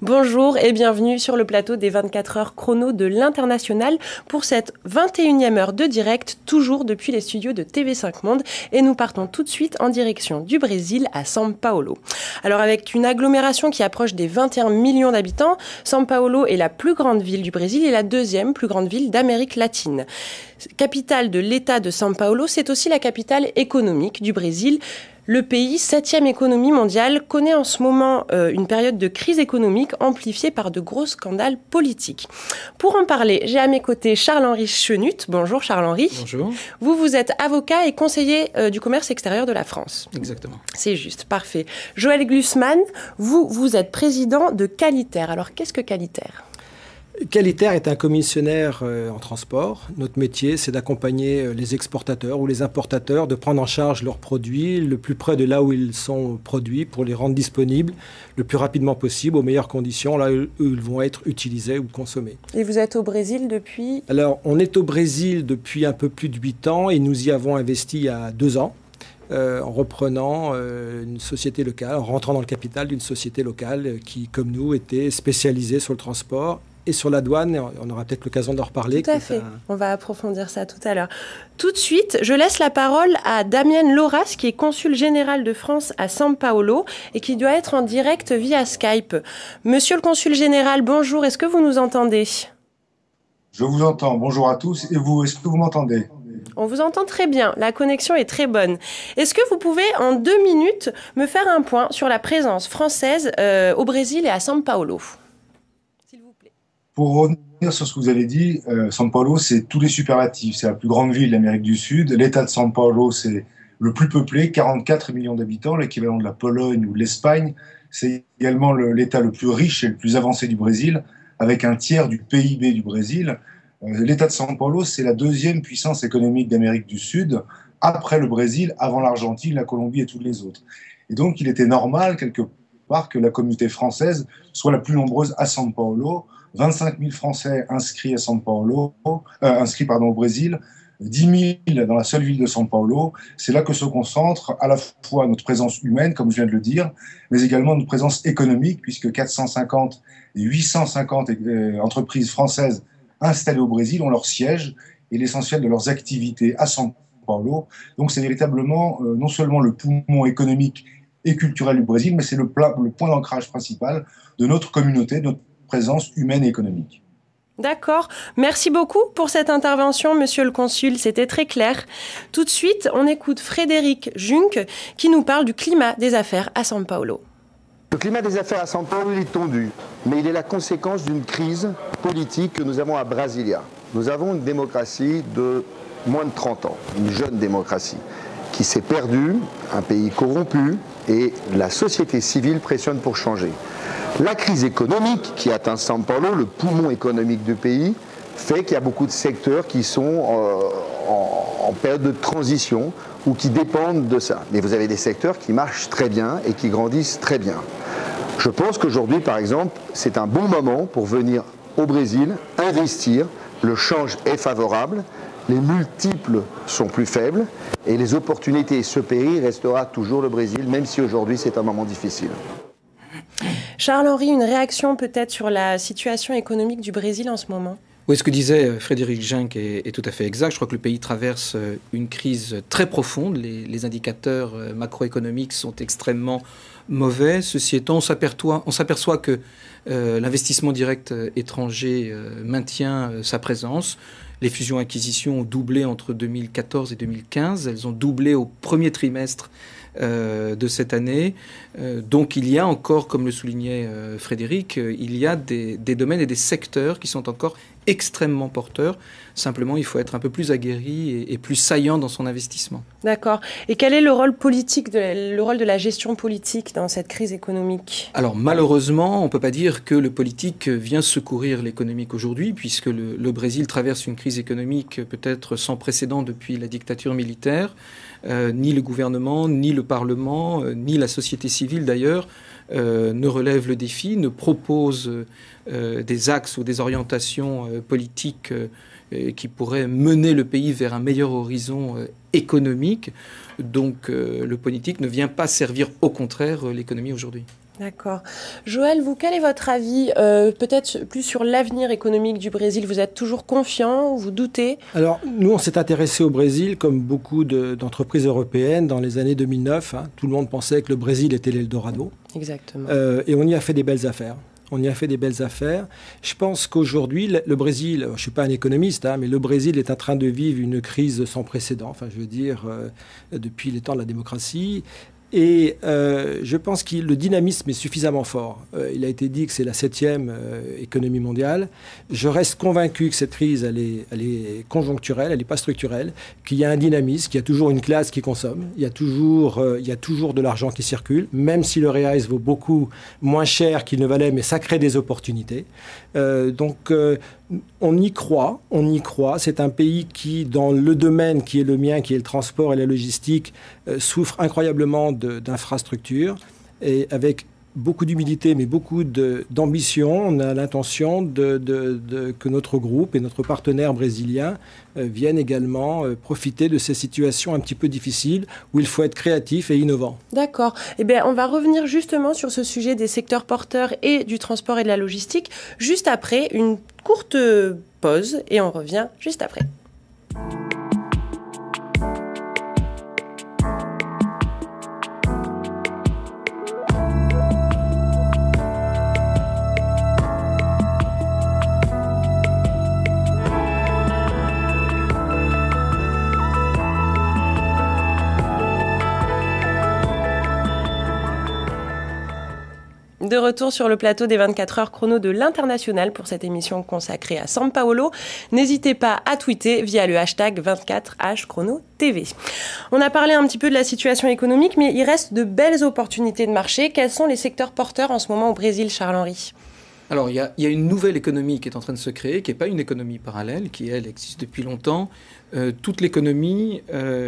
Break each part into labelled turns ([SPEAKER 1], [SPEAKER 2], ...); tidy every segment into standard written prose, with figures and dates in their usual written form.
[SPEAKER 1] Bonjour et bienvenue sur le plateau des 24 heures chrono de l'International pour cette 21e heure de direct, toujours depuis les studios de TV5 Monde. Et nous partons tout de suite en direction du Brésil à São Paulo. Alors avec une agglomération qui approche des 21 millions d'habitants, São Paulo est la plus grande ville du Brésil et la deuxième plus grande ville d'Amérique latine. Capitale de l'État de São Paulo, c'est aussi la capitale économique du Brésil. Le pays, 7e économie mondiale, connaît en ce moment une période de crise économique amplifiée par de gros scandales politiques. Pour en parler, j'ai à mes côtés Charles-Henri Chenut. Bonjour Charles-Henri.
[SPEAKER 2] Bonjour.
[SPEAKER 1] Vous êtes avocat et conseiller du commerce extérieur de la France.
[SPEAKER 2] Exactement.
[SPEAKER 1] C'est juste, parfait. Joël Glucksmann, vous êtes président de Qualitaire. Alors qu'est-ce que Qualitaire ?
[SPEAKER 2] Qualitaire est un commissionnaire en transport. Notre métier, c'est d'accompagner les exportateurs ou les importateurs, de prendre en charge leurs produits le plus près de là où ils sont produits pour les rendre disponibles le plus rapidement possible, aux meilleures conditions, là où ils vont être utilisés ou consommés.
[SPEAKER 1] Et vous êtes au Brésil depuis ?
[SPEAKER 2] Alors, on est au Brésil depuis un peu plus de 8 ans et nous y avons investi il y a 2 ans. En reprenant une société locale, en rentrant dans le capital d'une société locale qui, comme nous, était spécialisée sur le transport et sur la douane. On aura peut-être l'occasion d'en reparler.
[SPEAKER 1] Tout à fait. On va approfondir ça tout à l'heure. Tout de suite, je laisse la parole à Damienne Loras, qui est consul général de France à São Paulo et qui doit être en direct via Skype. Monsieur le consul général, bonjour. Est-ce que vous nous entendez ?
[SPEAKER 3] Je vous entends. Bonjour à tous. Et vous, est-ce que vous m'entendez ?
[SPEAKER 1] On vous entend très bien, la connexion est très bonne. Est-ce que vous pouvez, en 2 minutes, me faire un point sur la présence française au Brésil et à São Paulo ? S'il vous plaît.
[SPEAKER 3] Pour revenir sur ce que vous avez dit, São Paulo, c'est tous les superlatifs. C'est la plus grande ville d'Amérique du Sud. L'État de São Paulo, c'est le plus peuplé, 44 millions d'habitants, l'équivalent de la Pologne ou de l'Espagne. C'est également l'État le plus riche et le plus avancé du Brésil, avec un tiers du PIB du Brésil. L'État de São Paulo, c'est la 2e puissance économique d'Amérique du Sud, après le Brésil, avant l'Argentine, la Colombie et toutes les autres. Et donc, il était normal, quelque part, que la communauté française soit la plus nombreuse à São Paulo. 25 000 Français inscrits à São Paulo, au Brésil, 10 000 dans la seule ville de São Paulo. C'est là que se concentre à la fois notre présence humaine, comme je viens de le dire, mais également notre présence économique, puisque 450 et 850 entreprises françaises installés au Brésil ont leur siège et l'essentiel de leurs activités à São Paulo. Donc c'est véritablement non seulement le poumon économique et culturel du Brésil, mais c'est le point d'ancrage principal de notre communauté, de notre présence humaine et économique.
[SPEAKER 1] D'accord. Merci beaucoup pour cette intervention, monsieur le consul. C'était très clair. Tout de suite, on écoute Frédéric Junk qui nous parle du climat des affaires à São Paulo.
[SPEAKER 4] Le climat des affaires à São Paulo est tendu, mais il est la conséquence d'une crise politique que nous avons à Brasilia. Nous avons une démocratie de moins de 30 ans, une jeune démocratie, qui s'est perdue, un pays corrompu, et la société civile pressionne pour changer. La crise économique qui atteint São Paulo, le poumon économique du pays, fait qu'il y a beaucoup de secteurs qui sont en période de transition ou qui dépendent de ça. Mais vous avez des secteurs qui marchent très bien et qui grandissent très bien. Je pense qu'aujourd'hui, par exemple, c'est un bon moment pour venir au Brésil, investir. Le change est favorable, les multiples sont plus faibles et les opportunités. Ce pays restera toujours le Brésil, même si aujourd'hui c'est un moment difficile.
[SPEAKER 1] Charles-Henri, une réaction peut-être sur la situation économique du Brésil en ce moment ?
[SPEAKER 2] Oui, ce que disait Frédéric Junk est tout à fait exact. Je crois que le pays traverse une crise très profonde. Les indicateurs macroéconomiques sont extrêmement mauvais. Ceci étant, on s'aperçoit que l'investissement direct étranger maintient sa présence. Les fusions-acquisitions ont doublé entre 2014 et 2015. Elles ont doublé au premier trimestre de cette année. Donc il y a encore, comme le soulignait Frédéric, il y a des domaines et des secteurs qui sont encore extrêmement porteur. Simplement, il faut être un peu plus aguerri et plus saillant dans son investissement.
[SPEAKER 1] D'accord. Et quel est le rôle politique, le rôle de la gestion politique dans cette crise économique ?
[SPEAKER 2] Alors, malheureusement, on ne peut pas dire que le politique vient secourir l'économique aujourd'hui, puisque le Brésil traverse une crise économique peut-être sans précédent depuis la dictature militaire. Ni le gouvernement, ni le Parlement, ni la société civile d'ailleurs ne relèvent le défi, ne proposent des axes ou des orientations politiques qui pourraient mener le pays vers un meilleur horizon économique. Donc le politique ne vient pas servir au contraire l'économie aujourd'hui.
[SPEAKER 1] D'accord. Joël, vous, quel est votre avis peut-être plus sur l'avenir économique du Brésil? Vous êtes toujours confiant ou vous doutez?
[SPEAKER 5] Alors, nous, on s'est intéressé au Brésil comme beaucoup d'entreprises européennes dans les années 2009. Tout le monde pensait que le Brésil était l'Eldorado.
[SPEAKER 1] Exactement.
[SPEAKER 5] Et on y a fait des belles affaires. Je pense qu'aujourd'hui, le Brésil, je ne suis pas un économiste, mais le Brésil est en train de vivre une crise sans précédent, depuis les temps de la démocratie. Et je pense que le dynamisme est suffisamment fort. Il a été dit que c'est la 7e économie mondiale. Je reste convaincu que cette crise, elle est conjoncturelle, elle n'est pas structurelle, qu'il y a un dynamisme, qu'il y a toujours une classe qui consomme, il y a toujours de l'argent qui circule, même si le real vaut beaucoup moins cher qu'il ne valait, mais ça crée des opportunités. On y croit. C'est un pays qui, dans le domaine qui est le mien, qui est le transport et la logistique, souffre incroyablement d'infrastructures. Et avec beaucoup d'humilité, mais beaucoup d'ambition, on a l'intention que notre groupe et notre partenaire brésilien viennent également profiter de ces situations un petit peu difficiles où il faut être créatif et innovant.
[SPEAKER 1] D'accord. Eh bien, on va revenir justement sur ce sujet des secteurs porteurs et du transport et de la logistique juste après une courte pause et on revient juste après. De retour sur le plateau des 24 heures chrono de l'International pour cette émission consacrée à São Paulo. N'hésitez pas à tweeter via le hashtag 24HChronoTV. On a parlé un petit peu de la situation économique, mais il reste de belles opportunités de marché. Quels sont les secteurs porteurs en ce moment au Brésil, Charles-Henri ?
[SPEAKER 2] Alors, il y a une nouvelle économie qui est en train de se créer, qui n'est pas une économie parallèle, qui, elle, existe depuis longtemps. Toute l'économie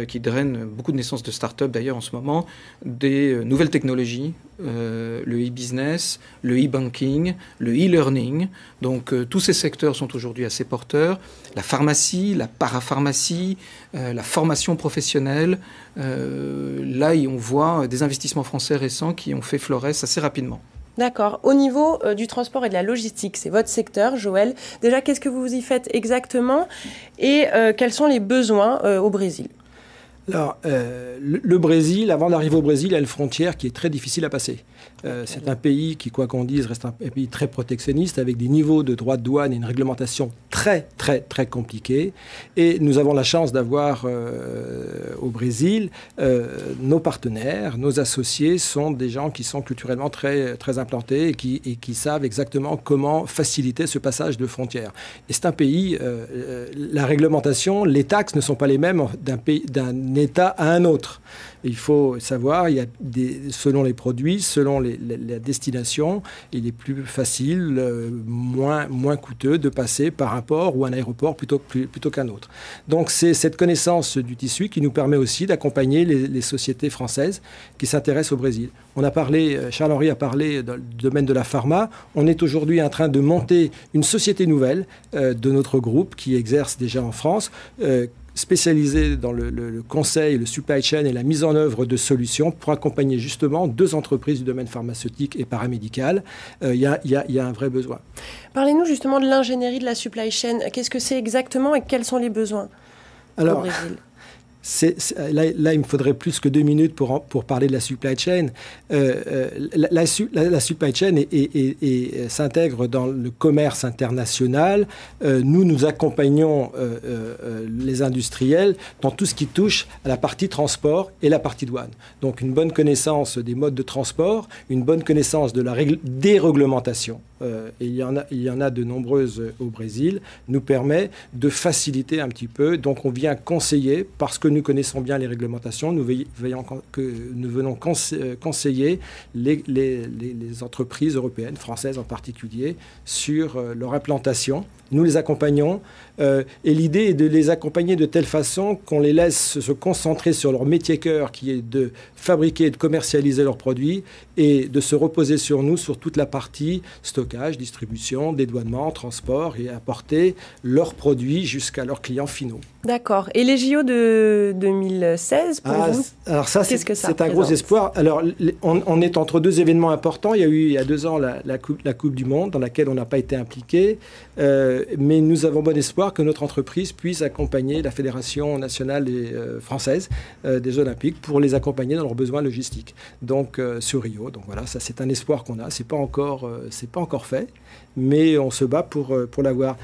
[SPEAKER 2] qui draine beaucoup de naissances de start-up, d'ailleurs, en ce moment, des nouvelles technologies, le e-business, le e-banking, le e-learning. Donc, tous ces secteurs sont aujourd'hui assez porteurs. La pharmacie, la parapharmacie, la formation professionnelle. Là, on voit des investissements français récents qui ont fait florès assez rapidement.
[SPEAKER 1] D'accord. Au niveau du transport et de la logistique, c'est votre secteur, Joël. Déjà, qu'est-ce que vous y faites exactement et quels sont les besoins au Brésil ?
[SPEAKER 5] Alors, le Brésil, avant d'arriver au Brésil, il y a une frontière qui est très difficile à passer. C'est un pays qui, quoi qu'on dise, reste un pays très protectionniste, avec des niveaux de droits de douane et une réglementation très, très, très compliquée. Et nous avons la chance d'avoir au Brésil, nos partenaires, nos associés sont des gens qui sont culturellement très, très implantés et qui savent exactement comment faciliter ce passage de frontières. Et c'est un pays, la réglementation, les taxes ne sont pas les mêmes d'un État à un autre. Il faut savoir, selon les produits, selon la destination, il est plus facile, moins coûteux de passer par un port ou un aéroport plutôt qu'un autre. Donc c'est cette connaissance du tissu qui nous permet aussi d'accompagner les sociétés françaises qui s'intéressent au Brésil. Charles-Henri a parlé dans le domaine de la pharma. On est aujourd'hui en train de monter une société nouvelle de notre groupe qui exerce déjà en France, spécialisé dans le conseil, le supply chain et la mise en œuvre de solutions pour accompagner justement 2 entreprises du domaine pharmaceutique et paramédical. Il y a un vrai besoin.
[SPEAKER 1] Parlez-nous justement de l'ingénierie de la supply chain. Qu'est-ce que c'est exactement et quels sont les besoins au Brésil ?
[SPEAKER 5] Là, il me faudrait plus que 2 minutes pour parler de la supply chain. La supply chain s'intègre dans le commerce international. Nous accompagnons les industriels dans tout ce qui touche à la partie transport et la partie douane. Donc, une bonne connaissance des modes de transport, une bonne connaissance de la déréglementation. Et il y en a de nombreuses au Brésil, nous permet de faciliter un petit peu. Donc, on vient conseiller parce que nous connaissons bien les réglementations, nous venons conseiller les entreprises européennes, françaises en particulier, sur leur implantation. Nous les accompagnons Et l'idée est de les accompagner de telle façon qu'on les laisse se concentrer sur leur métier cœur, qui est de fabriquer et de commercialiser leurs produits, et de se reposer sur nous, sur toute la partie stockage, distribution, dédouanement, transport, et apporter leurs produits jusqu'à leurs clients finaux.
[SPEAKER 1] D'accord. Et les JO de 2016, pour vous,
[SPEAKER 5] alors ça,
[SPEAKER 1] qu'est-ce que ça
[SPEAKER 5] c'est un gros espoir. Alors, on est entre deux événements importants. Il y a eu, il y a 2 ans, la coupe du Monde, dans laquelle on n'a pas été impliqué. Mais nous avons bon espoir que notre entreprise puisse accompagner la Fédération nationale française des Olympiques pour les accompagner dans leurs besoins logistiques. Donc, sur Rio. Donc voilà, ça, c'est un espoir qu'on a. C'est pas encore fait, mais on se bat pour l'avoir.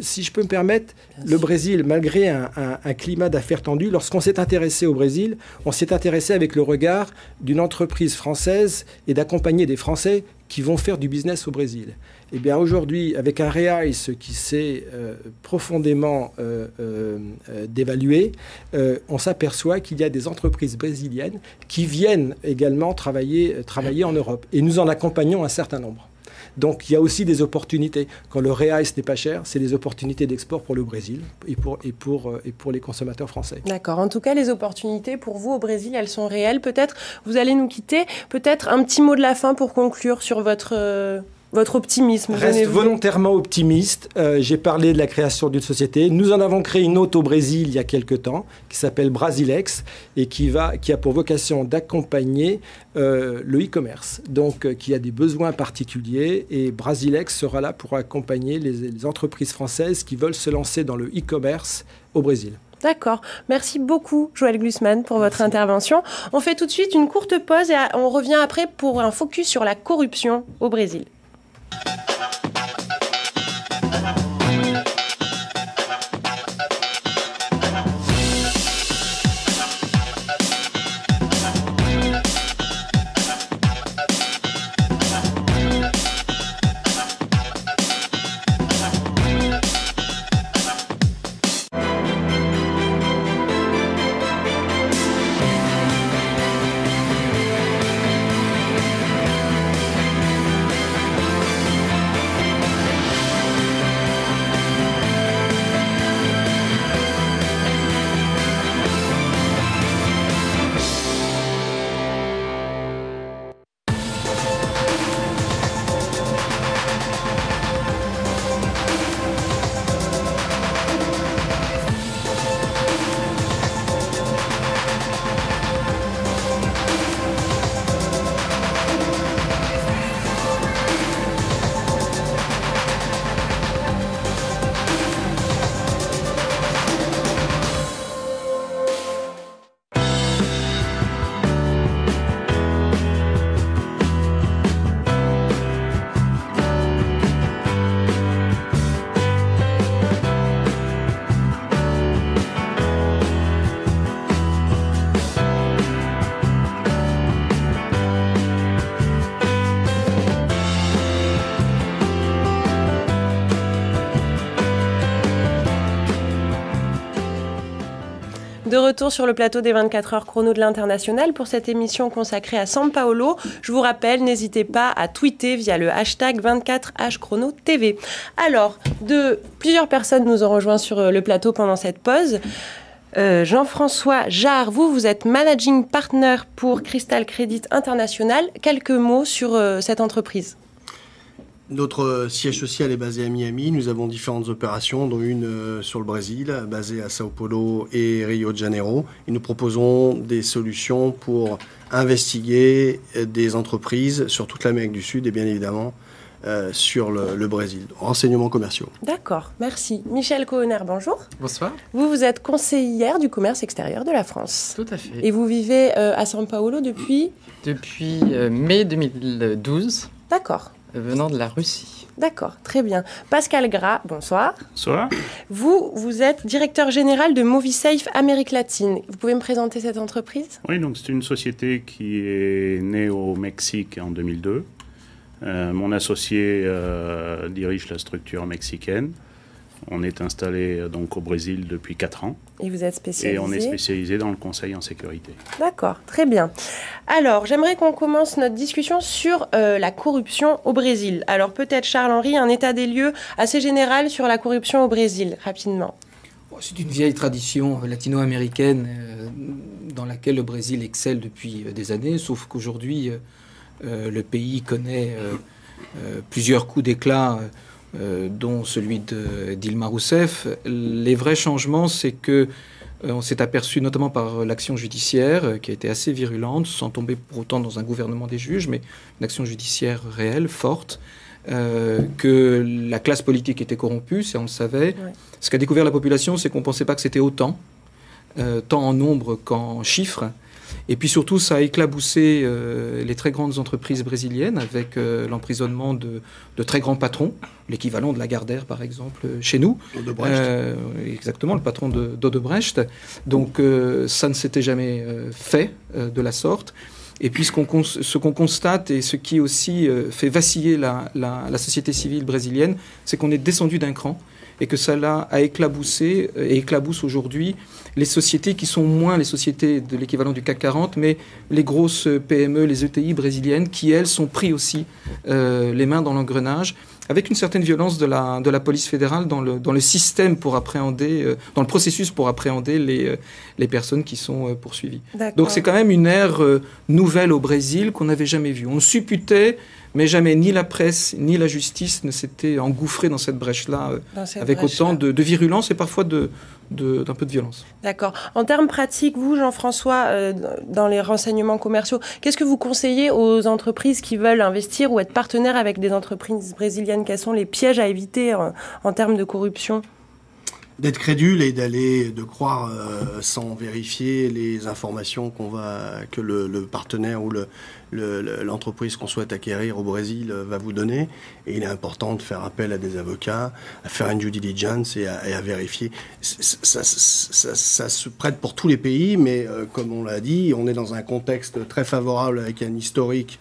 [SPEAKER 5] Si je peux me permettre, le Brésil, malgré un climat d'affaires tendu, lorsqu'on s'est intéressé au Brésil, on s'est intéressé avec le regard d'une entreprise française et d'accompagner des Français qui vont faire du business au Brésil. Eh bien aujourd'hui, avec un reais qui s'est profondément dévalué, on s'aperçoit qu'il y a des entreprises brésiliennes qui viennent également travailler en Europe. Et nous en accompagnons un certain nombre. Donc il y a aussi des opportunités. Quand le reais n'est pas cher, c'est des opportunités d'export pour le Brésil et pour les consommateurs français.
[SPEAKER 1] D'accord. En tout cas, les opportunités pour vous au Brésil, elles sont réelles. Peut-être, vous allez nous quitter. Peut-être un petit mot de la fin pour conclure sur votre optimisme.
[SPEAKER 5] Reste volontairement optimiste. J'ai parlé de la création d'une société. Nous en avons créé une autre au Brésil il y a quelques temps, qui s'appelle Brasilex, et qui a pour vocation d'accompagner le e-commerce, donc qui a des besoins particuliers. Et Brasilex sera là pour accompagner les entreprises françaises qui veulent se lancer dans le e-commerce au Brésil.
[SPEAKER 1] D'accord. Merci beaucoup, Joël Glusman, pour votre intervention. On fait tout de suite une courte pause et on revient après pour un focus sur la corruption au Brésil. De retour sur le plateau des 24 heures chrono de l'International pour cette émission consacrée à São Paulo. Je vous rappelle, n'hésitez pas à tweeter via le hashtag 24HChronoTV. Alors, plusieurs personnes nous ont rejoints sur le plateau pendant cette pause. Jean-François Jarre, vous êtes Managing Partner pour Crystal Credit International. Quelques mots sur cette entreprise.
[SPEAKER 6] Notre siège social est basé à Miami. Nous avons différentes opérations, dont une sur le Brésil, basée à São Paulo et Rio de Janeiro. Et nous proposons des solutions pour investiguer des entreprises sur toute l'Amérique du Sud et bien évidemment sur le Brésil. Renseignements commerciaux.
[SPEAKER 1] D'accord, merci. Michel Cohenner, bonjour.
[SPEAKER 7] Bonsoir.
[SPEAKER 1] Vous êtes conseillère du commerce extérieur de la France.
[SPEAKER 7] Tout à fait.
[SPEAKER 1] Et vous vivez à São Paulo depuis
[SPEAKER 7] mai 2012.
[SPEAKER 1] D'accord.
[SPEAKER 7] Venant de la Russie.
[SPEAKER 1] D'accord, très bien. Pascal Gras, bonsoir.
[SPEAKER 8] Bonsoir.
[SPEAKER 1] Vous êtes directeur général de Movisafe Amérique latine. Vous pouvez me présenter cette entreprise ?
[SPEAKER 8] Oui, donc c'est une société qui est née au Mexique en 2002. Mon associé dirige la structure mexicaine. On est installé donc au Brésil depuis 4 ans.
[SPEAKER 1] Et vous êtes spécialisé?
[SPEAKER 8] Et on est spécialisé dans le conseil en sécurité.
[SPEAKER 1] D'accord, très bien. Alors, j'aimerais qu'on commence notre discussion sur la corruption au Brésil. Alors peut-être, Charles-Henri, un état des lieux assez général sur la corruption au Brésil, rapidement.
[SPEAKER 2] C'est une vieille tradition latino-américaine dans laquelle le Brésil excelle depuis des années, sauf qu'aujourd'hui, le pays connaît plusieurs coups d'éclat, dont celui de Dilma Rousseff. Les vrais changements, c'est que on s'est aperçu, notamment par l'action judiciaire, qui a été assez virulente, sans tomber pour autant dans un gouvernement des juges, mais une action judiciaire réelle, forte, que la classe politique était corrompue, ça on le savait. Ouais. Ce qu'a découvert la population, c'est qu'on ne pensait pas que c'était autant, tant en nombre qu'en chiffres. Et puis surtout, ça a éclaboussé les très grandes entreprises brésiliennes avec l'emprisonnement de très grands patrons, l'équivalent de Lagardère par exemple chez nous. Exactement, le patron d'Odebrecht. Donc ça ne s'était jamais fait de la sorte. Et puis ce qu'on constate et ce qui aussi fait vaciller la société civile brésilienne, c'est qu'on est descendu d'un cran et que cela a éclaboussé et éclabousse aujourd'hui les sociétés qui sont moins les sociétés de l'équivalent du CAC 40, mais les grosses PME, les ETI brésiliennes qui, elles, sont pris aussi les mains dans l'engrenage, avec une certaine violence de la police fédérale dans le système pour appréhender, dans le processus pour appréhender les personnes qui sont poursuivies. Donc c'est quand même une ère nouvelle au Brésil qu'on n'avait jamais vue. On supputait, mais jamais ni la presse ni la justice ne s'étaient engouffrés dans cette brèche-là avec autant de virulence et parfois d'un peu de violence.
[SPEAKER 1] D'accord. En termes pratiques, vous, Jean-François, dans les renseignements commerciaux, qu'est-ce que vous conseillez aux entreprises qui veulent investir ou être partenaires avec des entreprises brésiliennes? Quels sont les pièges à éviter en termes de corruption?
[SPEAKER 6] D'être crédule et de croire sans vérifier les informations que le partenaire ou l'entreprise qu'on souhaite acquérir au Brésil va vous donner. Et il est important de faire appel à des avocats, à faire une due diligence et à vérifier. Ça se prête pour tous les pays, mais comme on l'a dit, on est dans un contexte très favorable avec un historique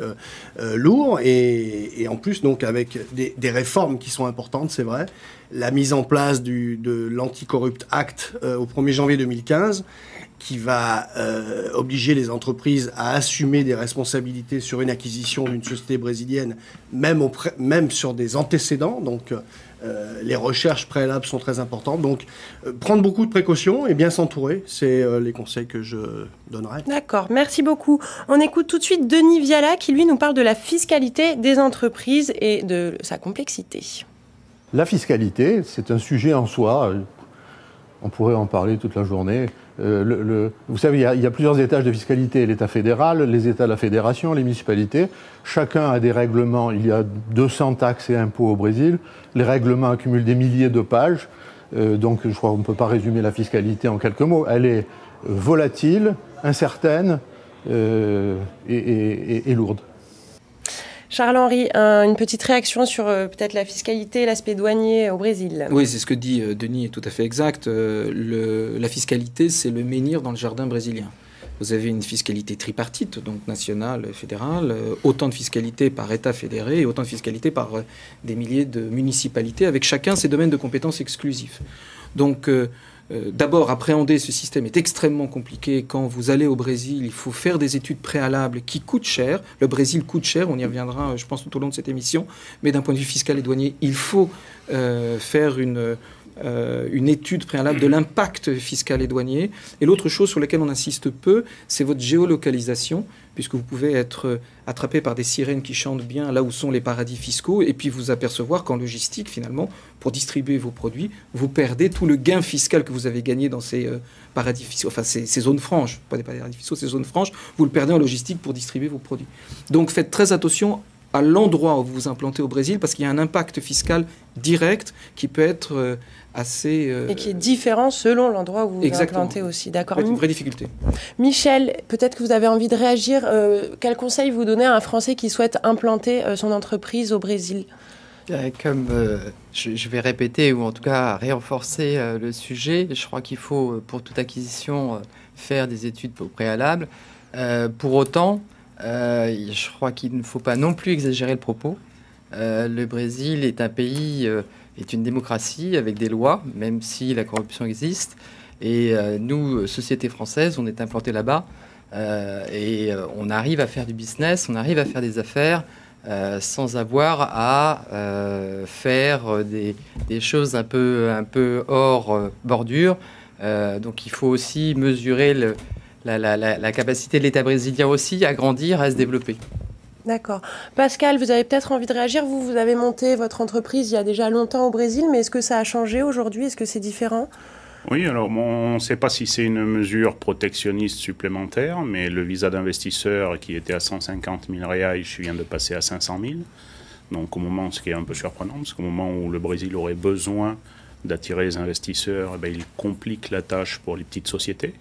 [SPEAKER 6] lourd et en plus donc avec des réformes qui sont importantes, c'est vrai. La mise en place de l'Anti-Corrupt Act au 1er janvier 2015, qui va obliger les entreprises à assumer des responsabilités sur une acquisition d'une société brésilienne, même sur des antécédents. Donc, les recherches préalables sont très importantes. Donc, prendre beaucoup de précautions et bien s'entourer, c'est les conseils que je donnerais.
[SPEAKER 1] D'accord, merci beaucoup. On écoute tout de suite Denis Viala qui, lui, nous parle de la fiscalité des entreprises et de sa complexité.
[SPEAKER 9] La fiscalité, c'est un sujet en soi. On pourrait en parler toute la journée. Vous savez, il y a plusieurs étages de fiscalité. L'État fédéral, les États de la fédération, les municipalités. Chacun a des règlements. Il y a 200 taxes et impôts au Brésil. Les règlements accumulent des milliers de pages. Donc, je crois qu'on ne peut pas résumer la fiscalité en quelques mots. Elle est volatile, incertaine et lourde.
[SPEAKER 1] Charles-Henri, une petite réaction sur peut-être la fiscalité et l'aspect douanier au Brésil.
[SPEAKER 2] Oui, c'est ce que dit Denis, est tout à fait exact. La fiscalité, c'est le menhir dans le jardin brésilien. Vous avez une fiscalité tripartite, donc nationale, fédérale, autant de fiscalité par État fédéré et autant de fiscalité par des milliers de municipalités, avec chacun ses domaines de compétences exclusifs. Donc, d'abord, appréhender ce système est extrêmement compliqué. Quand vous allez au Brésil, il faut faire des études préalables qui coûtent cher. Le Brésil coûte cher, on y reviendra, je pense, tout au long de cette émission. Mais d'un point de vue fiscal et douanier, il faut faire une étude préalable de l'impact fiscal et douanier. Et l'autre chose sur laquelle on insiste peu, c'est votre géolocalisation, puisque vous pouvez être attrapé par des sirènes qui chantent bien là où sont les paradis fiscaux, et puis vous apercevoir qu'en logistique, finalement, pour distribuer vos produits, vous perdez tout le gain fiscal que vous avez gagné dans ces paradis fiscaux, enfin ces zones franches, pas des paradis fiscaux, ces zones franches, vous le perdez en logistique pour distribuer vos produits. Donc faites très attention à l'endroit où vous vous implantez au Brésil, parce qu'il y a un impact fiscal direct qui peut être assez...
[SPEAKER 1] Et qui est différent selon l'endroit où vous vous implantez aussi. D'accord.
[SPEAKER 2] C'est une vraie difficulté.
[SPEAKER 1] Michel, peut-être que vous avez envie de réagir. Quel conseil vous donnez à un Français qui souhaite implanter son entreprise au Brésil ?
[SPEAKER 7] Comme je vais répéter, ou en tout cas renforcer le sujet, je crois qu'il faut, pour toute acquisition, faire des études au préalable. Pour autant, je crois qu'il ne faut pas non plus exagérer le propos. Le Brésil est un pays est une démocratie avec des lois, même si la corruption existe. Et nous, société française, on est implanté là-bas et on arrive à faire du business, on arrive à faire des affaires sans avoir à faire des choses un peu hors bordure. Donc il faut aussi mesurer la capacité de l'État brésilien aussi à grandir, à se développer.
[SPEAKER 1] D'accord. Pascal, vous avez peut-être envie de réagir. Vous avez monté votre entreprise il y a déjà longtemps au Brésil, mais est-ce que ça a changé aujourd'hui? Est-ce que c'est différent?
[SPEAKER 8] Oui, alors on ne sait pas si c'est une mesure protectionniste supplémentaire, mais le visa d'investisseur qui était à 150 000 reais vient de passer à 500 000. Donc au moment, ce qui est un peu surprenant, parce qu'au moment où le Brésil aurait besoin d'attirer les investisseurs, eh bien, il complique la tâche pour les petites sociétés.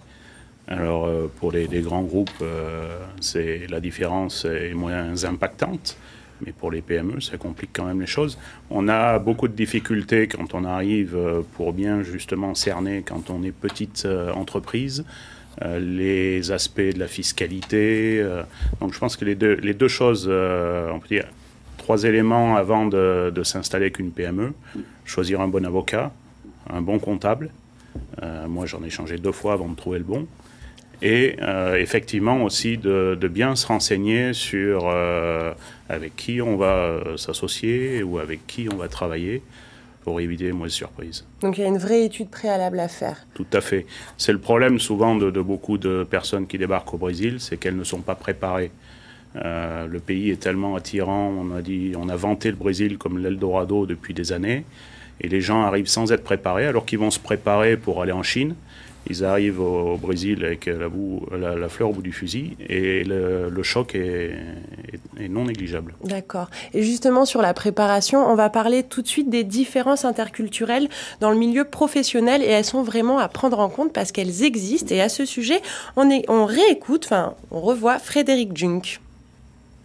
[SPEAKER 8] Alors pour les grands groupes, la différence est moins impactante. Mais pour les PME, ça complique quand même les choses. On a beaucoup de difficultés quand on arrive pour bien justement cerner, quand on est petite entreprise, les aspects de la fiscalité. Donc je pense que les deux choses, on peut dire, 3 éléments avant de s'installer avec une PME. Choisir un bon avocat, un bon comptable. Moi, j'en ai changé 2 fois avant de trouver le bon. Et effectivement aussi de bien se renseigner sur avec qui on va s'associer ou avec qui on va travailler pour éviter les mauvaises surprises.
[SPEAKER 1] Donc il y a une vraie étude préalable à faire.
[SPEAKER 8] Tout à fait. C'est le problème souvent de beaucoup de personnes qui débarquent au Brésil, c'est qu'elles ne sont pas préparées. Le pays est tellement attirant, on a vanté le Brésil comme l'Eldorado depuis des années, et les gens arrivent sans être préparés, alors qu'ils vont se préparer pour aller en Chine. Ils arrivent au Brésil avec la fleur au bout du fusil et le choc est non négligeable.
[SPEAKER 1] D'accord. Et justement, sur la préparation, on va parler tout de suite des différences interculturelles dans le milieu professionnel et elles sont vraiment à prendre en compte parce qu'elles existent. Et à ce sujet, on revoit Frédéric Junk.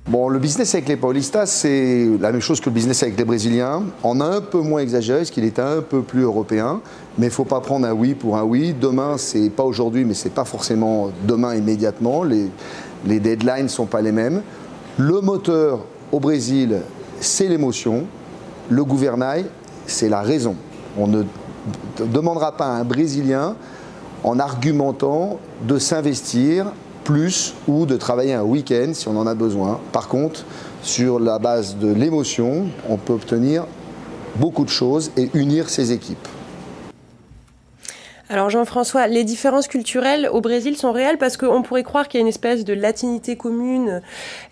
[SPEAKER 4] Bon, le business avec les Paulistas, c'est la même chose que le business avec les Brésiliens. En un peu moins exagéré, parce qu'il est un peu plus européen. Mais il ne faut pas prendre un oui pour un oui. Demain, c'est pas aujourd'hui, mais c'est pas forcément demain immédiatement. Les deadlines ne sont pas les mêmes. Le moteur au Brésil, c'est l'émotion. Le gouvernail, c'est la raison. On ne demandera pas à un Brésilien, en argumentant, de s'investir plus ou de travailler un week-end si on en a besoin. Par contre, sur la base de l'émotion, on peut obtenir beaucoup de choses et unir ses équipes.
[SPEAKER 1] Alors Jean-François, les différences culturelles au Brésil sont réelles parce qu'on pourrait croire qu'il y a une espèce de latinité commune.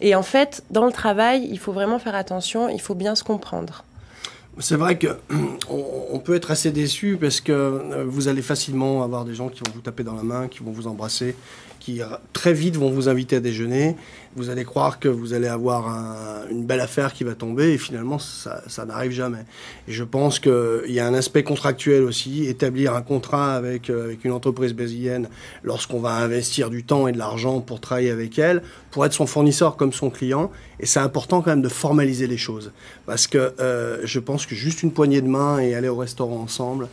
[SPEAKER 1] Et en fait, dans le travail, il faut vraiment faire attention, il faut bien se comprendre.
[SPEAKER 6] C'est vrai qu'on peut être assez déçu parce que vous allez facilement avoir des gens qui vont vous taper dans la main, qui vont vous embrasser, qui très vite vont vous inviter à déjeuner. Vous allez croire que vous allez avoir une belle affaire qui va tomber et finalement ça n'arrive jamais. Et je pense qu'il y a un aspect contractuel aussi, établir un contrat avec une entreprise brésilienne lorsqu'on va investir du temps et de l'argent pour travailler avec elle, pour être son fournisseur comme son client. Et c'est important quand même de formaliser les choses parce que je pense que juste une poignée de main et aller au restaurant ensemble,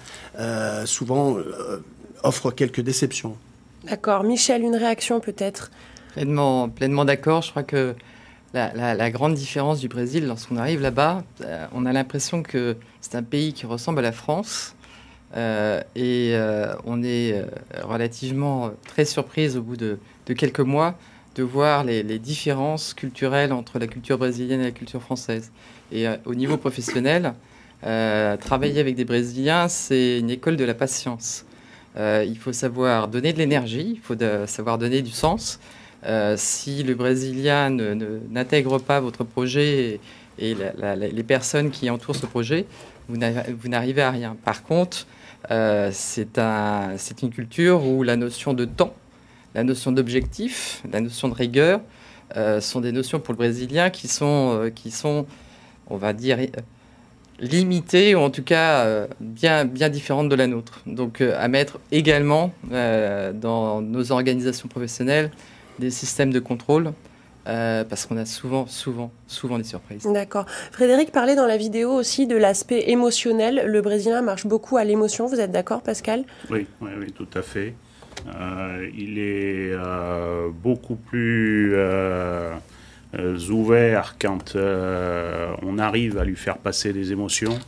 [SPEAKER 6] souvent offre quelques déceptions.
[SPEAKER 1] D'accord. Michel, une réaction peut-être?
[SPEAKER 7] Pleinement d'accord. Je crois que la grande différence du Brésil, lorsqu'on arrive là-bas, on a l'impression que c'est un pays qui ressemble à la France. Et on est relativement très surprise au bout de quelques mois de voir les différences culturelles entre la culture brésilienne et la culture française. Et au niveau professionnel, travailler avec des Brésiliens, c'est une école de la patience. Il faut savoir donner de l'énergie, il faut savoir donner du sens. Si le Brésilien n'intègre pas votre projet et les personnes qui entourent ce projet, vous n'arrivez à rien. Par contre, c'est une culture où la notion de temps, la notion d'objectif, la notion de rigueur sont des notions pour le Brésilien qui sont on va dire, limitées ou en tout cas bien différentes de la nôtre. Donc à mettre également dans nos organisations professionnelles des systèmes de contrôle parce qu'on a souvent des surprises.
[SPEAKER 1] D'accord. Frédéric parlait dans la vidéo aussi de l'aspect émotionnel. Le Brésilien marche beaucoup à l'émotion. Vous êtes d'accord, Pascal?
[SPEAKER 8] Oui, tout à fait. Il est beaucoup plus ouvert quand on arrive à lui faire passer des émotions.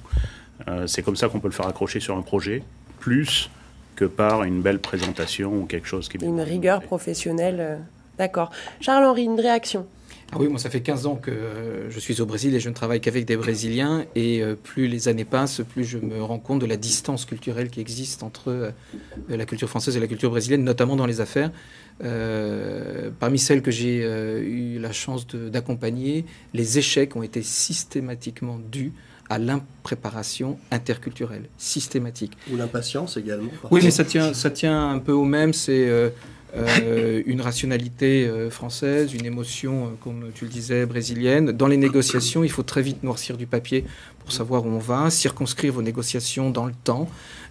[SPEAKER 8] C'est comme ça qu'on peut le faire accrocher sur un projet, plus que par une belle présentation ou quelque chose qui...
[SPEAKER 1] Une rigueur professionnelle, d'accord. Charles-Henri, une réaction?
[SPEAKER 2] Ah oui, moi ça fait 15 ans que je suis au Brésil et je ne travaille qu'avec des Brésiliens. Et plus les années passent, plus je me rends compte de la distance culturelle qui existe entre la culture française et la culture brésilienne, notamment dans les affaires. Parmi celles que j'ai eu la chance d'accompagner, les échecs ont été systématiquement dus à l'impréparation interculturelle, systématique.
[SPEAKER 6] Ou l'impatience également.
[SPEAKER 2] Oui, mais ça tient un peu au même, c'est... une rationalité française, une émotion, comme tu le disais, brésilienne. Dans les négociations, il faut très vite noircir du papier pour savoir où on va, circonscrire vos négociations dans le temps.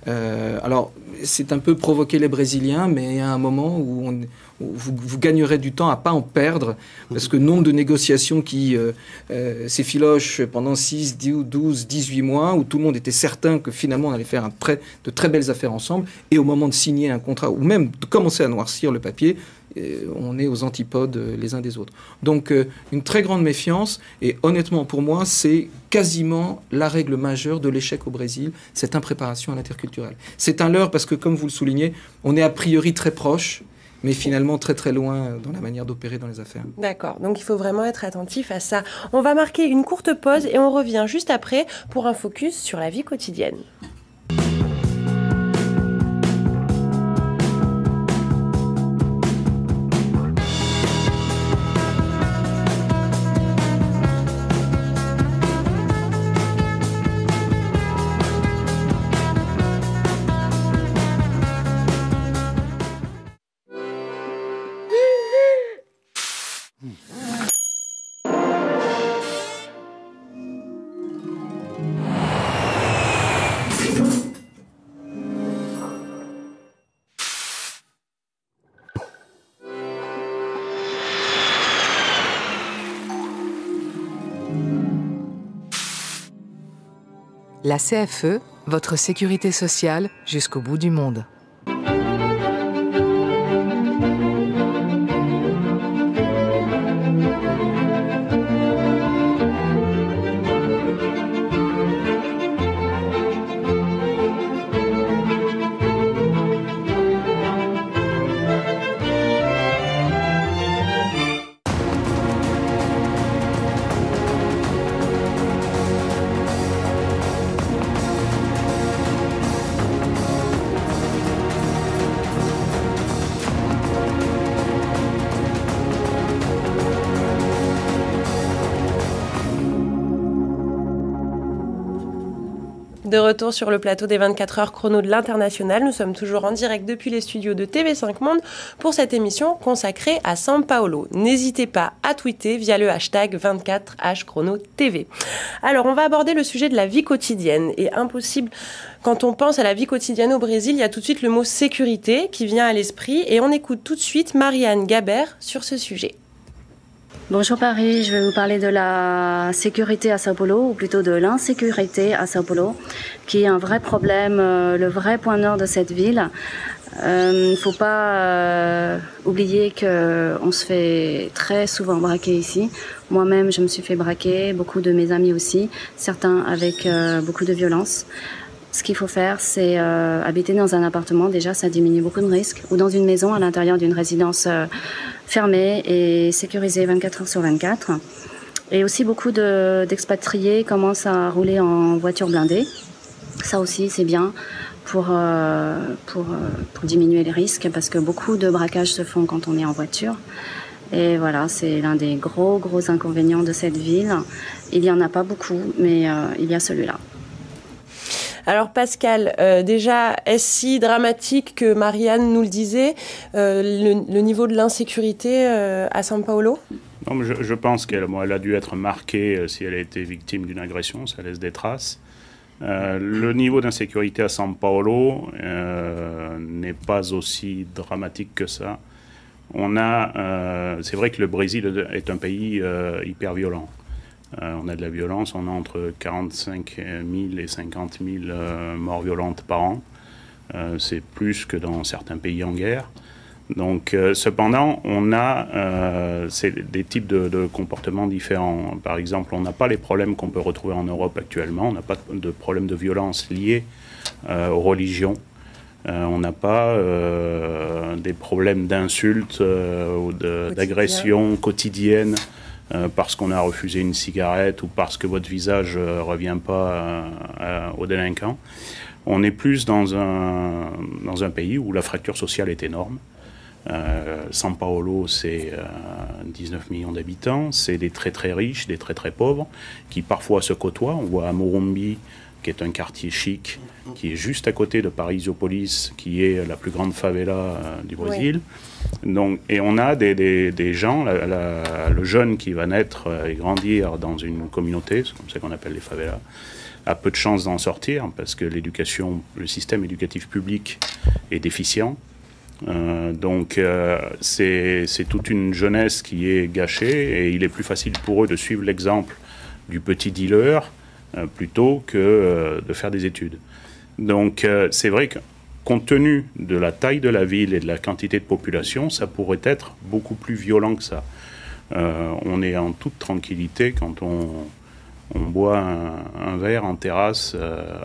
[SPEAKER 2] Alors, c'est un peu provoquer les Brésiliens, mais il y a un moment où vous gagnerez du temps à ne pas en perdre, parce que nombre de négociations qui s'effilochent pendant 6, 12, 18 mois, où tout le monde était certain que finalement on allait faire de très belles affaires ensemble, et au moment de signer un contrat, ou même de commencer à noircir le papier, on est aux antipodes les uns des autres. Donc une très grande méfiance, et honnêtement pour moi, c'est quasiment la règle majeure de l'échec au Brésil, cette impréparation à l'interculturel. C'est un leurre parce que, comme vous le soulignez, on est a priori très proche, mais finalement très très loin dans la manière d'opérer dans les affaires.
[SPEAKER 1] D'accord, donc il faut vraiment être attentif à ça. On va marquer une courte pause et on revient juste après pour un focus sur la vie quotidienne.
[SPEAKER 10] La CFE, votre sécurité sociale jusqu'au bout du monde.
[SPEAKER 1] De retour sur le plateau des 24 heures chrono de l'International, nous sommes toujours en direct depuis les studios de TV5 Monde pour cette émission consacrée à São Paulo. N'hésitez pas à tweeter via le hashtag 24HChronoTV. Alors, on va aborder le sujet de la vie quotidienne. Et impossible, quand on pense à la vie quotidienne au Brésil, il y a tout de suite le mot sécurité qui vient à l'esprit. Et on écoute tout de suite Marianne Gabert sur ce sujet.
[SPEAKER 11] Bonjour Paris, je vais vous parler de la sécurité à São Paulo, ou plutôt de l'insécurité à São Paulo, qui est un vrai problème, le vrai point nord de cette ville. Il ne faut pas oublier qu'on se fait très souvent braquer ici. Moi-même, je me suis fait braquer, beaucoup de mes amis aussi, certains avec beaucoup de violence. Ce qu'il faut faire, c'est habiter dans un appartement. Déjà, ça diminue beaucoup de risques. Ou dans une maison, à l'intérieur d'une résidence fermée et sécurisée 24 heures sur 24. Et aussi, beaucoup d'expatriés commencent à rouler en voiture blindée. Ça aussi, c'est bien pour diminuer les risques, parce que beaucoup de braquages se font quand on est en voiture. Et voilà, c'est l'un des gros inconvénients de cette ville. Il n'y en a pas beaucoup, mais il y a celui-là.
[SPEAKER 1] Alors Pascal, déjà, est-ce si dramatique que Marianne nous le disait, le niveau de l'insécurité à São Paulo ?
[SPEAKER 8] Non, mais je pense qu'elle a dû être marquée si elle a été victime d'une agression, ça laisse des traces. Le niveau d'insécurité à São Paulo n'est pas aussi dramatique que ça. C'est vrai que le Brésil est un pays hyper violent. On a de la violence, on a entre 45 000 et 50 000 morts violentes par an. C'est plus que dans certains pays en guerre. Donc, cependant, on a des types de comportements différents. Par exemple, on n'a pas les problèmes qu'on peut retrouver en Europe actuellement. On n'a pas de problèmes de violence liés aux religions. On n'a pas des problèmes d'insultes ou d'agressions quotidiennes parce qu'on a refusé une cigarette ou parce que votre visage ne revient pas aux délinquants. On est plus dans un pays où la fracture sociale est énorme. São Paulo, c'est 19 millions d'habitants, c'est des très très riches, des très très pauvres, qui parfois se côtoient. On voit à Morumbi, qui est un quartier chic, qui est juste à côté de Paraisópolis, qui est la plus grande favela du Brésil. Oui. Donc, et on a des gens, le jeune qui va naître et grandir dans une communauté, c'est comme ça qu'on appelle les favelas, a peu de chances d'en sortir, parce que le système éducatif public est déficient. Donc c'est toute une jeunesse qui est gâchée et il est plus facile pour eux de suivre l'exemple du petit dealer plutôt que de faire des études. Donc c'est vrai que compte tenu de la taille de la ville et de la quantité de population, ça pourrait être beaucoup plus violent que ça. On est en toute tranquillité quand on boit un verre en terrasse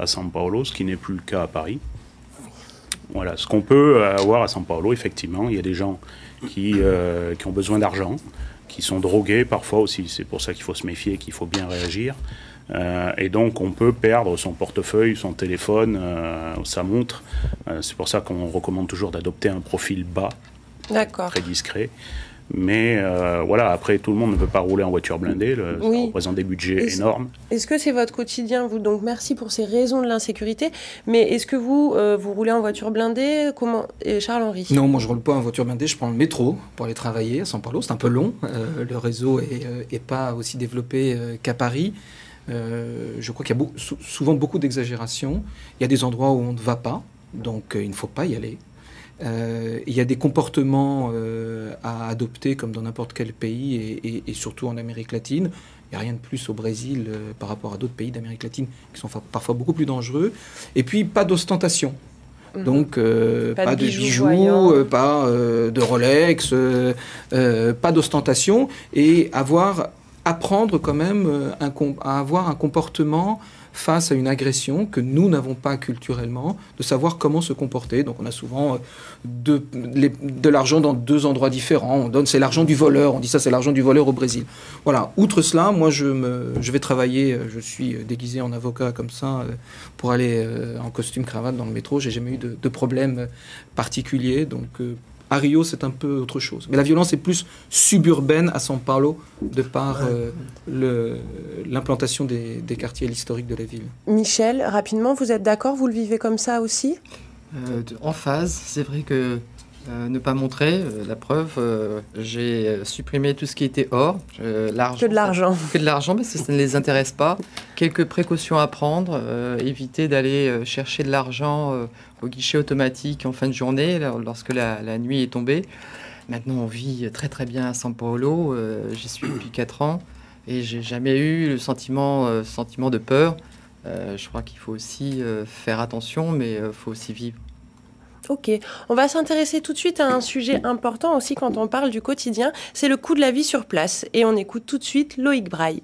[SPEAKER 8] à São Paulo, ce qui n'est plus le cas à Paris. Voilà, ce qu'on peut avoir à São Paulo, effectivement, il y a des gens qui ont besoin d'argent, qui sont drogués parfois aussi, c'est pour ça qu'il faut se méfier, qu'il faut bien réagir. Et donc on peut perdre son portefeuille, son téléphone, sa montre. C'est pour ça qu'on recommande toujours d'adopter un profil bas, très discret. Mais voilà, après, tout le monde ne peut pas rouler en voiture blindée, ça représente des budgets énormes.
[SPEAKER 1] Est-ce que c'est votre quotidien, vous? Donc merci pour ces raisons de l'insécurité, mais est-ce que vous roulez en voiture blindée? Comment, Charles-Henri?
[SPEAKER 2] Non, moi je roule pas en voiture blindée, je prends le métro pour aller travailler à São Paulo, c'est un peu long, le réseau est pas aussi développé qu'à Paris. Je crois qu'il y a souvent beaucoup d'exagération, il y a des endroits où on ne va pas, donc il ne faut pas y aller. Il y a des comportements à adopter comme dans n'importe quel pays et surtout en Amérique latine. Il n'y a rien de plus au Brésil par rapport à d'autres pays d'Amérique latine qui sont parfois beaucoup plus dangereux. Et puis pas d'ostentation. Donc pas de bijoux, pas de Rolex, pas d'ostentation et apprendre quand même à avoir un comportement face à une agression que nous n'avons pas culturellement, de savoir comment se comporter. Donc on a souvent de l'argent dans deux endroits différents. On donne, c'est l'argent du voleur, on dit ça, c'est l'argent du voleur au Brésil. Voilà. Outre cela, moi je vais travailler, je suis déguisé en avocat comme ça, pour aller en costume cravate dans le métro. J'ai jamais eu de problème particulier, donc à Rio, c'est un peu autre chose. Mais la violence est plus suburbaine à São Paulo, de par l'implantation des quartiers historiques de la ville.
[SPEAKER 1] Michel, rapidement, vous êtes d'accord? Vous le vivez comme ça aussi?
[SPEAKER 7] En phase, c'est vrai que ne pas montrer, la preuve, j'ai supprimé tout ce qui était or.
[SPEAKER 1] Que de l'argent.
[SPEAKER 7] Que de l'argent, parce que ça ne les intéresse pas. Quelques précautions à prendre, éviter d'aller chercher de l'argent au guichet automatique en fin de journée, lorsque la nuit est tombée. Maintenant, on vit très très bien à São Paulo. J'y suis depuis 4 ans et j'ai jamais eu le sentiment de peur. Je crois qu'il faut aussi faire attention, mais il faut aussi vivre.
[SPEAKER 1] Ok, on va s'intéresser tout de suite à un sujet important aussi quand on parle du quotidien, c'est le coût de la vie sur place. Et on écoute tout de suite Loïc Braille.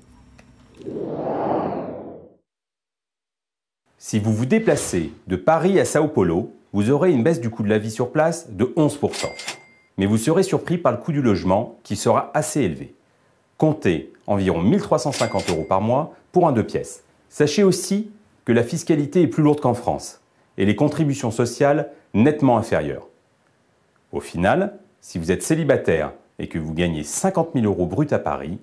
[SPEAKER 12] Si vous vous déplacez de Paris à São Paulo, vous aurez une baisse du coût de la vie sur place de 11%. Mais vous serez surpris par le coût du logement qui sera assez élevé. Comptez environ 1 350 € par mois pour un 2 pièces. Sachez aussi que la fiscalité est plus lourde qu'en France et les contributions sociales nettement inférieures. Au final, si vous êtes célibataire et que vous gagnez 50 000 € bruts à Paris,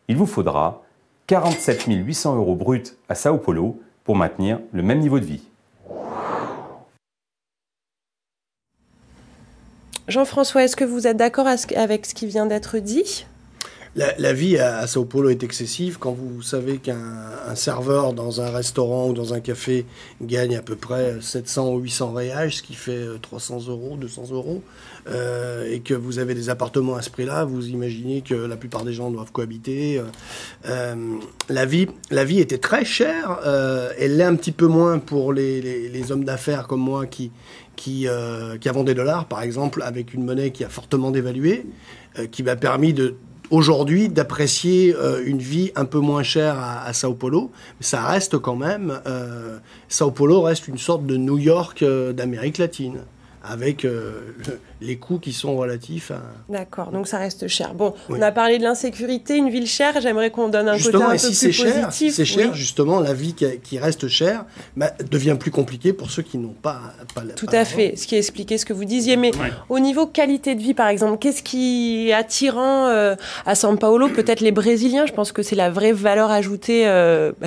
[SPEAKER 12] il vous faudra 47 800 € bruts à São Paulo pour maintenir le même niveau de vie.
[SPEAKER 1] Jean-François, est-ce que vous êtes d'accord avec ce qui vient d'être dit ?
[SPEAKER 6] La vie à Sao Paulo est excessive. Quand vous savez qu'un serveur dans un restaurant ou dans un café gagne à peu près 700 ou 800 reais, ce qui fait 300 €, 200 €, et que vous avez des appartements à ce prix-là, vous imaginez que la plupart des gens doivent cohabiter. La vie était très chère. Elle l'est un petit peu moins pour les hommes d'affaires comme moi qui avons des dollars, par exemple, avec une monnaie qui a fortement dévalué, qui m'a permis aujourd'hui d'apprécier une vie un peu moins chère à Sao Paulo. Mais ça reste quand même... Sao Paulo reste une sorte de New York d'Amérique latine, avec les coûts qui sont relatifs à...
[SPEAKER 1] D'accord, donc ça reste cher. Bon,
[SPEAKER 6] Oui.
[SPEAKER 1] on a parlé de l'insécurité, une ville chère, j'aimerais qu'on donne un côté un peu plus positif.
[SPEAKER 6] Si c'est cher,
[SPEAKER 1] Oui.
[SPEAKER 6] justement, la vie qui reste chère devient plus compliquée pour ceux qui n'ont pas
[SPEAKER 1] Tout à fait, ce qui expliquait ce que vous disiez. Mais au niveau qualité de vie, par exemple, qu'est-ce qui est attirant à São Paulo? Peut-être les Brésiliens, je pense que c'est la vraie valeur ajoutée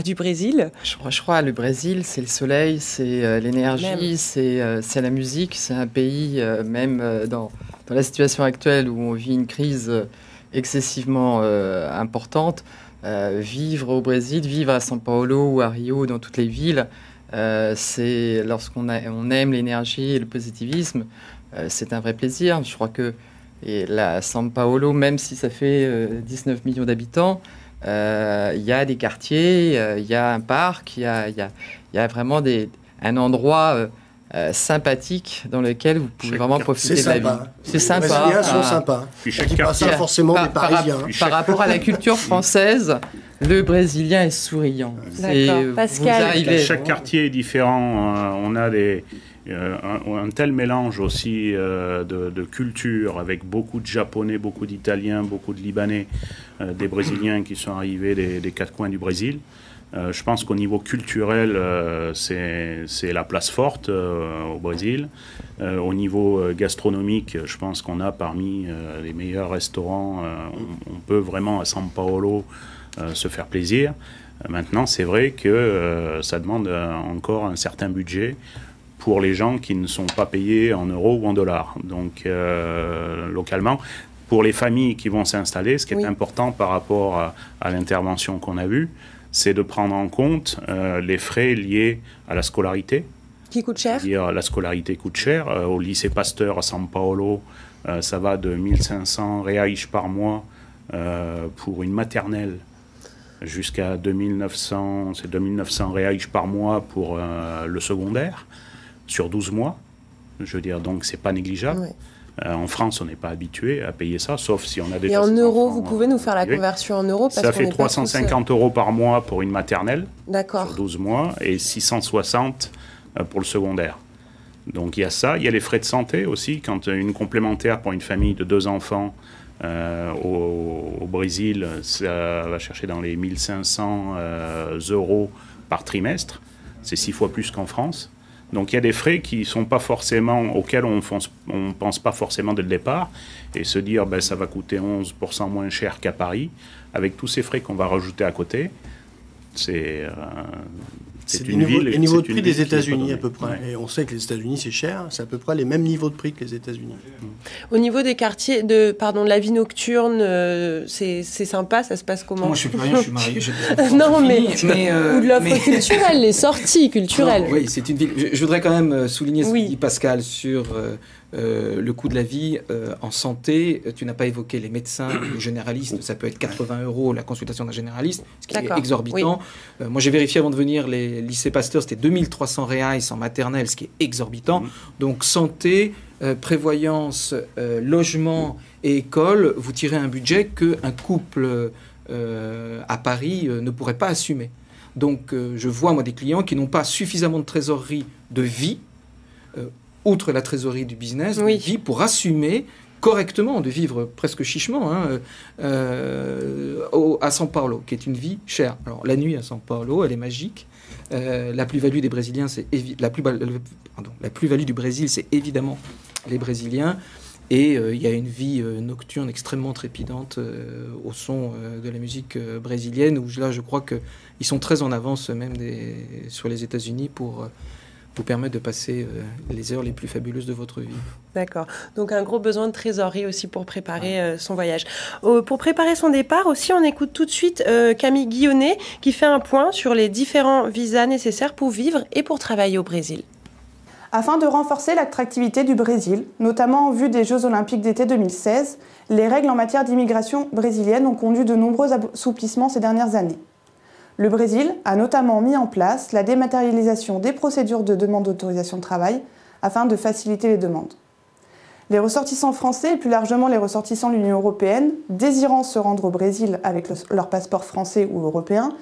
[SPEAKER 1] du Brésil.
[SPEAKER 7] Je crois le Brésil, c'est le soleil, c'est l'énergie, c'est la musique. C'est un pays, même dans la situation actuelle où on vit une crise excessivement importante, vivre au Brésil, vivre à São Paulo ou à Rio, dans toutes les villes, c'est lorsqu'on aime l'énergie et le positivisme, c'est un vrai plaisir. Je crois que São Paulo, même si ça fait 19 millions d'habitants, il y a des quartiers, il y a un parc, il y a vraiment un endroit sympathique dans lequel vous pouvez vraiment profiter de la vie.
[SPEAKER 6] C'est sympa. Les Brésiliens sont sympas. Je ne dis pas ça forcément des Parisiens.
[SPEAKER 7] Par rapport à la culture française, le Brésilien est souriant.
[SPEAKER 1] D'accord. Pascal.
[SPEAKER 8] Chaque quartier est différent. On a un tel mélange aussi de culture, avec beaucoup de Japonais, beaucoup d'Italiens, beaucoup de Libanais, des Brésiliens qui sont arrivés des quatre coins du Brésil. Je pense qu'au niveau culturel, c'est la place forte au Brésil. Au niveau gastronomique, je pense qu'on a parmi les meilleurs restaurants. On peut vraiment à São Paulo se faire plaisir. Maintenant, c'est vrai que ça demande encore un certain budget pour les gens qui ne sont pas payés en euros ou en dollars. Donc, localement, pour les familles qui vont s'installer, ce qui est important par rapport à l'intervention qu'on a vue, c'est de prendre en compte les frais liés à la scolarité.
[SPEAKER 1] Qui coûte cher?
[SPEAKER 8] C'est-à-dire, la scolarité coûte cher. Au lycée Pasteur à São Paulo, ça va de 1500 reais par mois pour une maternelle jusqu'à 2900 reais par mois pour le secondaire, sur 12 mois. Je veux dire, donc c'est pas négligeable.
[SPEAKER 1] Ouais.
[SPEAKER 8] En France, on n'est pas habitué à payer ça, sauf si on a des...
[SPEAKER 1] Et en euros, vous pouvez nous faire la conversion en euros?
[SPEAKER 8] Ça fait 350 € par mois pour une maternelle, sur 12 mois, et 660 pour le secondaire. Donc il y a ça, il y a les frais de santé aussi, quand une complémentaire pour une famille de 2 enfants au Brésil, ça va chercher dans les 1500 € par trimestre, c'est 6 fois plus qu'en France. Donc il y a des frais qui sont pas forcément, auxquels on pense pas forcément dès le départ, et se dire ça va coûter 11% moins cher qu'à Paris, avec tous ces frais qu'on va rajouter à côté, c'est une ville.
[SPEAKER 6] Les niveaux de prix des États-Unis à peu près. Ouais. Et on sait que les États-Unis c'est cher, c'est à peu près les mêmes niveaux de prix que les États-Unis.
[SPEAKER 1] Au niveau des quartiers, de la vie nocturne, c'est sympa, ça se passe comment?
[SPEAKER 2] Moi je suis plus rien, je suis marié, j'ai des enfants.
[SPEAKER 1] Non mais ou de l'offre culturelle, les sorties culturelles.
[SPEAKER 2] Non, oui, c'est une ville. Je voudrais quand même souligner ce que dit Pascal sur le coût de la vie en santé. Tu n'as pas évoqué les médecins, les généralistes. Ça peut être 80 € la consultation d'un généraliste, ce qui est exorbitant. Oui. Moi, j'ai vérifié avant de venir, les lycées Pasteur, c'était 2300 reais en maternelle, ce qui est exorbitant. Donc, santé, prévoyance, logement et école, vous tirez un budget qu'un couple à Paris ne pourrait pas assumer. Donc, je vois, moi, des clients qui n'ont pas suffisamment de trésorerie de vie, outre la trésorerie du business, de vie pour assumer correctement, de vivre presque chichement à São Paulo, qui est une vie chère. Alors, la nuit à São Paulo, elle est magique. La plus-value des Brésiliens, la plus-value du Brésil, c'est évidemment les Brésiliens. Et il y a une vie nocturne extrêmement trépidante au son de la musique brésilienne, où là, je crois qu'ils sont très en avance même sur les États-Unis pour vous permettre de passer les heures les plus fabuleuses de votre vie.
[SPEAKER 1] D'accord. Donc un gros besoin de trésorerie aussi pour préparer son voyage. Pour préparer son départ aussi, on écoute tout de suite Camille Guillonnet qui fait un point sur les différents visas nécessaires pour vivre et pour travailler au Brésil.
[SPEAKER 13] Afin de renforcer l'attractivité du Brésil, notamment en vue des Jeux Olympiques d'été 2016, les règles en matière d'immigration brésilienne ont conduit de nombreux assouplissements ces dernières années. Le Brésil a notamment mis en place la dématérialisation des procédures de demande d'autorisation de travail afin de faciliter les demandes. Les ressortissants français et plus largement les ressortissants de l'Union européenne désirant se rendre au Brésil avec leur passeport français ou européen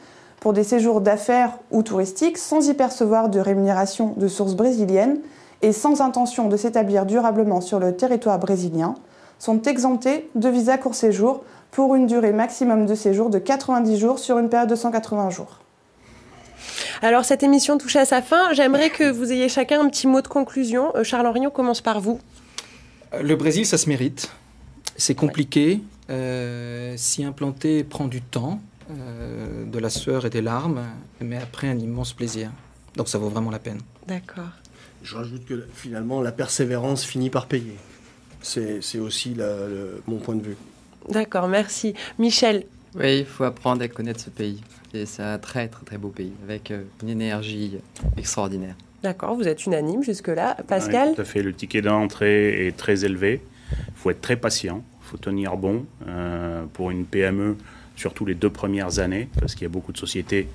[SPEAKER 13] pour des séjours d'affaires ou touristiques sans y percevoir de rémunération de source brésilienne et sans intention de s'établir durablement sur le territoire brésilien sont exemptés de visa court séjour pour une durée maximum de séjour de 90 jours sur une période de 180 jours.
[SPEAKER 1] Alors cette émission touche à sa fin. J'aimerais que vous ayez chacun un petit mot de conclusion. Charles-Henri, on commence par vous.
[SPEAKER 2] Le Brésil, ça se mérite. C'est compliqué. S'y implanter prend du temps, de la sueur et des larmes, mais après un immense plaisir. Donc ça vaut vraiment la peine.
[SPEAKER 1] D'accord.
[SPEAKER 6] Je rajoute que finalement la persévérance finit par payer. C'est aussi mon point de vue.
[SPEAKER 1] D'accord, merci. Michel.
[SPEAKER 7] Oui, il faut apprendre à connaître ce pays. Et c'est un très très très beau pays, avec une énergie extraordinaire.
[SPEAKER 1] D'accord, vous êtes unanime jusque-là. Pascal ?
[SPEAKER 8] Oui, tout à fait, le ticket d'entrée est très élevé. Il faut être très patient, il faut tenir bon pour une PME, surtout les 2 premières années, parce qu'il y a beaucoup de sociétés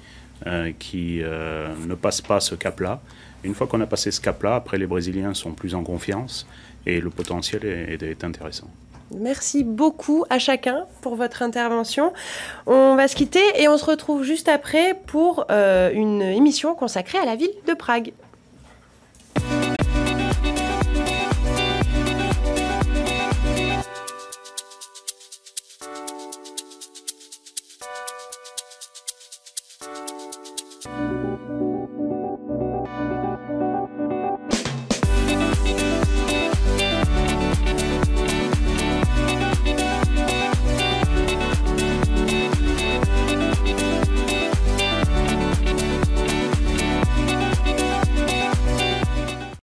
[SPEAKER 8] qui ne passent pas ce cap-là. Une fois qu'on a passé ce cap-là, après les Brésiliens sont plus en confiance et le potentiel est intéressant.
[SPEAKER 1] Merci beaucoup à chacun pour votre intervention. On va se quitter et on se retrouve juste après pour une émission consacrée à la ville de Prague.